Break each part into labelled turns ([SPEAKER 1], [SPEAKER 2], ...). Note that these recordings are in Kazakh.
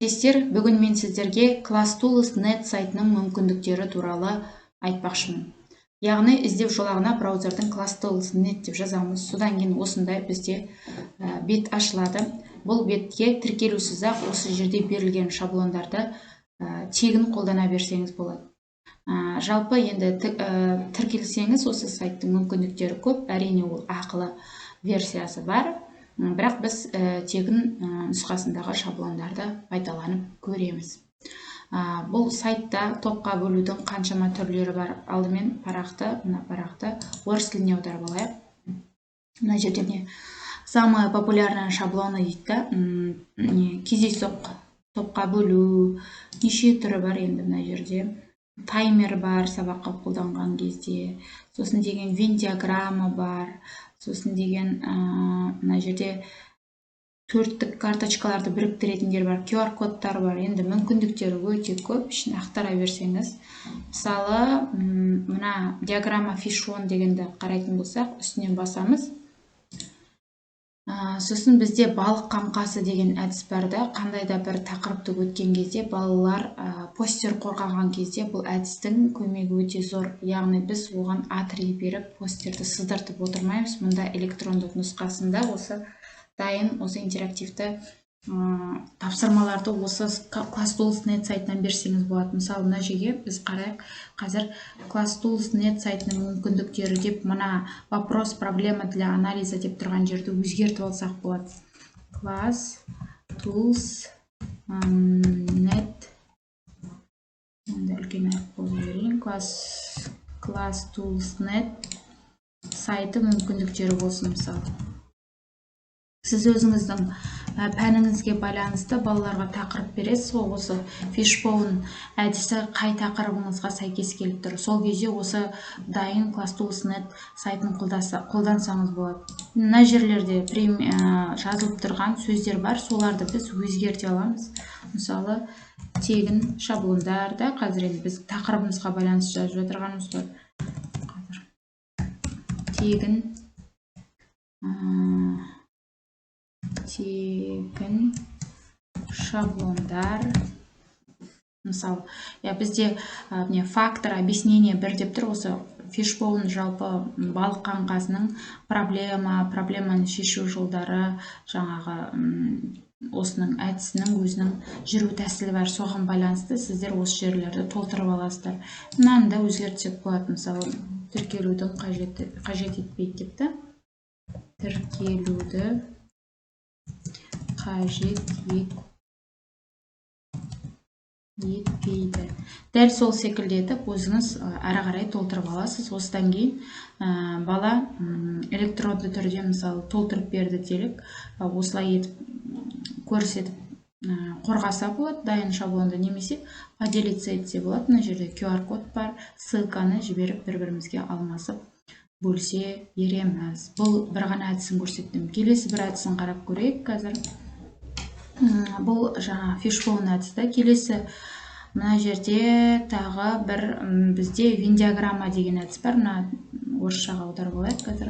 [SPEAKER 1] Бүгін мен сіздерге ClassTools.net сайтының мүмкіндіктері туралы айтпақшымын. Яғни іздеу жолағына браузердің ClassTools.net деп жазамыз. Содан кейін осындай бізде бет ашылады. Бұл бетке тіркелусіз-ақ осы жерде берілген шаблондарды тегін қолдана берсеңіз болады. Жалпы енді тіркелсеңіз осы сайттың мүмкіндіктері көп. Әрине ол ақылы версиясы бар. Бірақ біз тегін нұсқасындағы шаблондарды пайдаланып көреміз. Бұл сайтта топқа бөлудің қаншама түрлері бар. Алдымен мына парақты орыс тіліне аударып алайық. Мына жерде не самые популярные шаблоны дейді. Кездейсоқ топқа бөлу неше түрі бар енді мына жерде. Таймер бар сабаққа қолданған кезде. Сосын деген вен-диаграмма бар. Сосын деген мына жерде төрттік карточкаларды біріктіретіндер бар, QR-кодтар бар. Енді мүмкіндіктері өте көп, ішін ақтара берсеңіз. Мысалы, мына диаграмма фишон дегенді қарайтын болсақ, үстінен басамыз. Сосын бізде балық қаңқасы деген әдіс бар да, қандай да бір тақырыпты өткен кезде балалар постер қорғаған кезде бұл әдістің көмегі өте зор. Яғни біз оған атрей беріп постерді сыздыртып отырмаймыз. Мұнда электрондық нұсқасында осы дайын, осы интерактивті тапсырмаларды осы ClassTools.net сайтынан берсеңіз болады. Мысалы, мына жерге біз қарайық. Қазір ClassTools.net сайтының мүмкіндіктері деп мына вопрос, проблема для анализа деп тұрған жерді өзгертіп алсақ болады. ClassTools.net үлкен әріп болып берейін. ClassTools.net сайты мүмкіндіктері болсын мысалы. Сіз өзіңіздің пәніңізге байланысты балаларға тақырып бересіз, осы фишбоун әдісі қай тақырыбыңызға сәйкес келіп тұр. Сол кезде осы дайын ClassTools.net сайтын қолдансаңыз болады. Мына жерлерде жазылып тұрған сөздер бар, соларды біз өзгерте аламыз. Мысалы, тегін шаблондарда, қазір енді біз тақырыбымызға байланысты жазып отырғанымыз бар. Тегін шаблондар. Мысалы, бізде фактор, объяснение бір деп тұр. Осы фишбоун жалпы балық қаңқасының проблеманы шешу жолдары, жаңағы осының әдісінің өзінің жүру тәсілі бар. Соған байланысты сіздер осы жерлерді толтырып аласыздар. Мынаны да өзгертсек болады. Мысалы, тіркелудің қажет етпейді депті. Тіркелуді қажет етпейді. Дәл сол секілді етіп, өзіңіз әрі қарай толтырып аласыз. Осыдан кейін бала электронды түрде мысалы толтырып берді делік. Осылай етіп көрсетіп қорғаса болады дайын шаблонды, немесе поделиться етсе болады. Мына жерде QR-код бар, ссылканы жіберіп бір-бірімізге алмасып бөлсе ереміз. Бұл бір ғана әдісін көрсеттім. Келесі бір әдісін қарап көрейік қазір. Бұл жаңа фишбоун әдісі. Келесі мына жерде тағы бір бізде вен-диаграмма деген әдіс бар. Мына орысшаға аударып алайық қазір.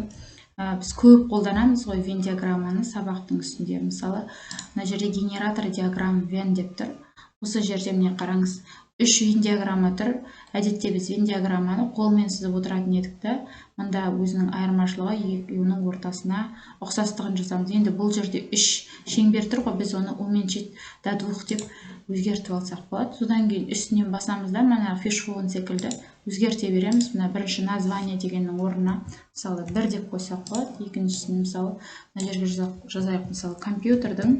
[SPEAKER 1] Біз көп қолданамыз ғой вен-диаграмманы сабақтың үстінде. Мысалы, мына жерде генератор диаграмм вен деп тұр. Осы жерде міне қараңыз. 3 вен-диаграмма тұр. Әдетте біз вен-диаграмманы қолмен сызып отыратын едік та, мұнда өзінің айырмашылығы оның ортасына ұқсастығын жасамыз. Енді бұл жерде 3 шеңбер тұр ғой, біз оны уменьшить до 2 деп өзгертіп алсақ болады. Содан кейін үстінен басамыз да, мына фишбоун секілді өзгерте береміз. Мына бірінші название дегеннің орнына мысалы 1 деп қойсақ болады. Екіншісін мысалы мына жерге жазайық, мысалы компьютердің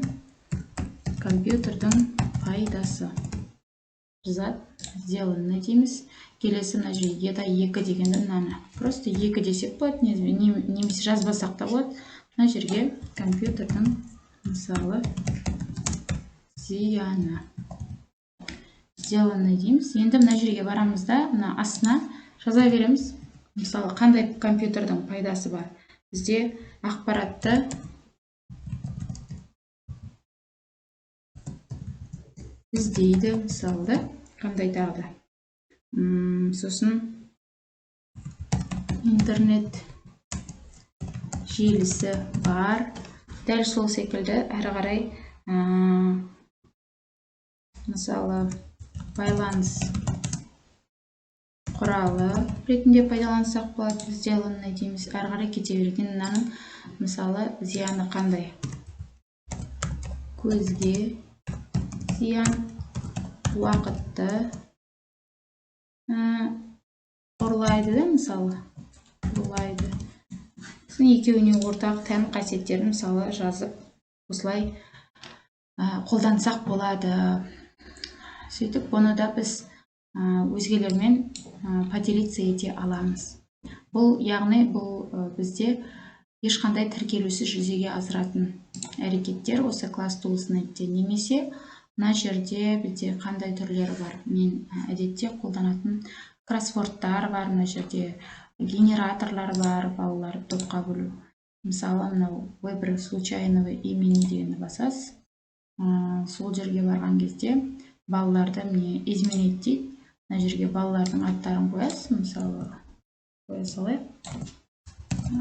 [SPEAKER 1] пайдасы. Сделано дейміз. Келесі мына жерге еда 2 дегенді мынаны просто 2 десек болады, немесе жазбасақ та болады. Мына жерге компьютердің мысалы зияны сделано дейміз. Енді мына жерге барамыз да, мына астына жаза береміз. Мысалы, қандай компьютердің пайдасы бар? Бізде ақпаратты іздейді, мысалы, қандай тағы да. Сосын интернет желісі бар. Дәл сол секілді әрі қарай мысалы байланыс құралы ретінде пайдалансақ болады. Сделанный дейміз. Әрі қарай кете берген. Мынаның мысалы зияны қандай? Көзге зиян, уақытты ұрлайды да, мысалы ұрлайды. Екеуіне ортақ тән қасиеттерін мысалы жазып осылай қолдансақ болады. Сөйтіп, бұны да біз өзгелермен поделиться ете аламыз. Бұл, яғни бұл бізде ешқандай тіркелусіз жүзеге асыратын әрекеттер осы класс тулснетте. Немесе мына жерде бізде қандай түрлері бар? Мен әдетте қолданатын кроссвордтар бар, мына жерде генераторлар бар, балаларды топқа бөлу. Мысалы, мынау выбор случайного имени дегенді басасыз. Сол жерге барған кезде балаларды міне изменить дейді. Мына жерге балалардың аттарын қоясыз. Мысалы, қоя салайық.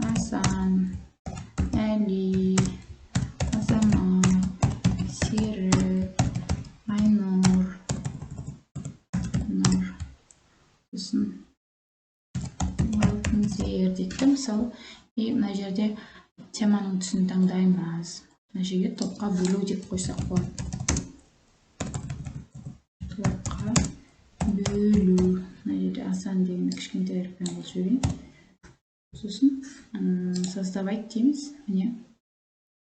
[SPEAKER 1] Асан, Әли, Азамат, Серік, Айнұр, Нұр, сосын Алтынзер дейді. Мысалы, мына жерде теманың түсін таңдаймыз. Мына жерге топқа бөлу деп қойсақ болады. Топқа бөлу. Мына жерде Асан деген кішкентай әріппен қосып жіберейін. Сосын создавать дейміз. Міне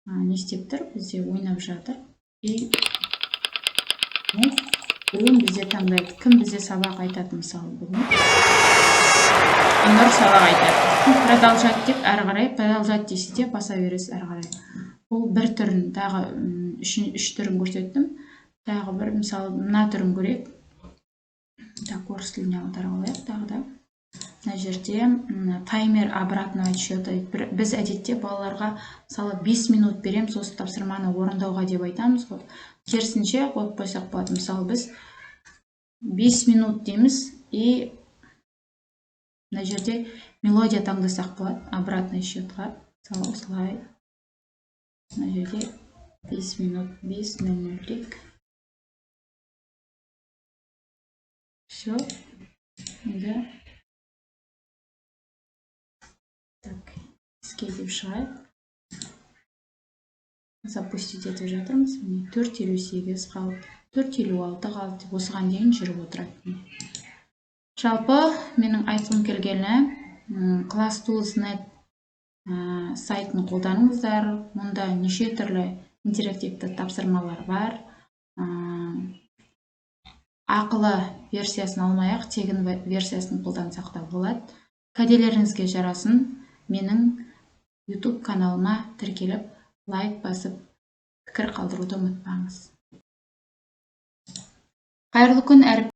[SPEAKER 1] не істеп тұр? Бізде ойнап жатыр. И біреуін бізде таңдайды. Кім бізде сабақ айтады, мысалы бүгін? Нұр сабақ айтады. Продолжать деп әрі қарай, продолжать десе де баса бересіз әрі қарай. Бұл бір түрін, тағы үш түрін көрсеттім. Тағы бір, мысалы, мына түрін көрейік. Так, орыс тіліне аударып алайық тағы да. Мына жерде таймер обратного отсчета. Біз әдетте балаларға мысалы 5 минут береміз осы тапсырманы орындауға деп айтамыз ғой. Керісінше қойып қойсақ болады. Мысалы, біз 5 минут дейміз и мына жерде мелодия таңдасақ болады обратный отсчетқа. Мысалы, осылай. Мына жерде 5 минут, 5:00 дейік. Все. Да. Так, іске деп шығайық. Запустить етіп жатырмыз. 4:58 қалды, 4:56 қалды. Осыған дейін жүріп отырады. Жалпы, менің айтқым келгені класс тулсnet сайтын қолданыңыздар. Мұнда неше түрлі интерактивті тапсырмалар бар. Ақылы версиясын алмай-ақ, тегін версиясын қолдансақ та болады. Кәделеріңізге жарасын. Менің YouTube каналыма тіркеліп, лайк басып, пікір қалдыруды ұмытпаңыз. Қайырлы күн, әріп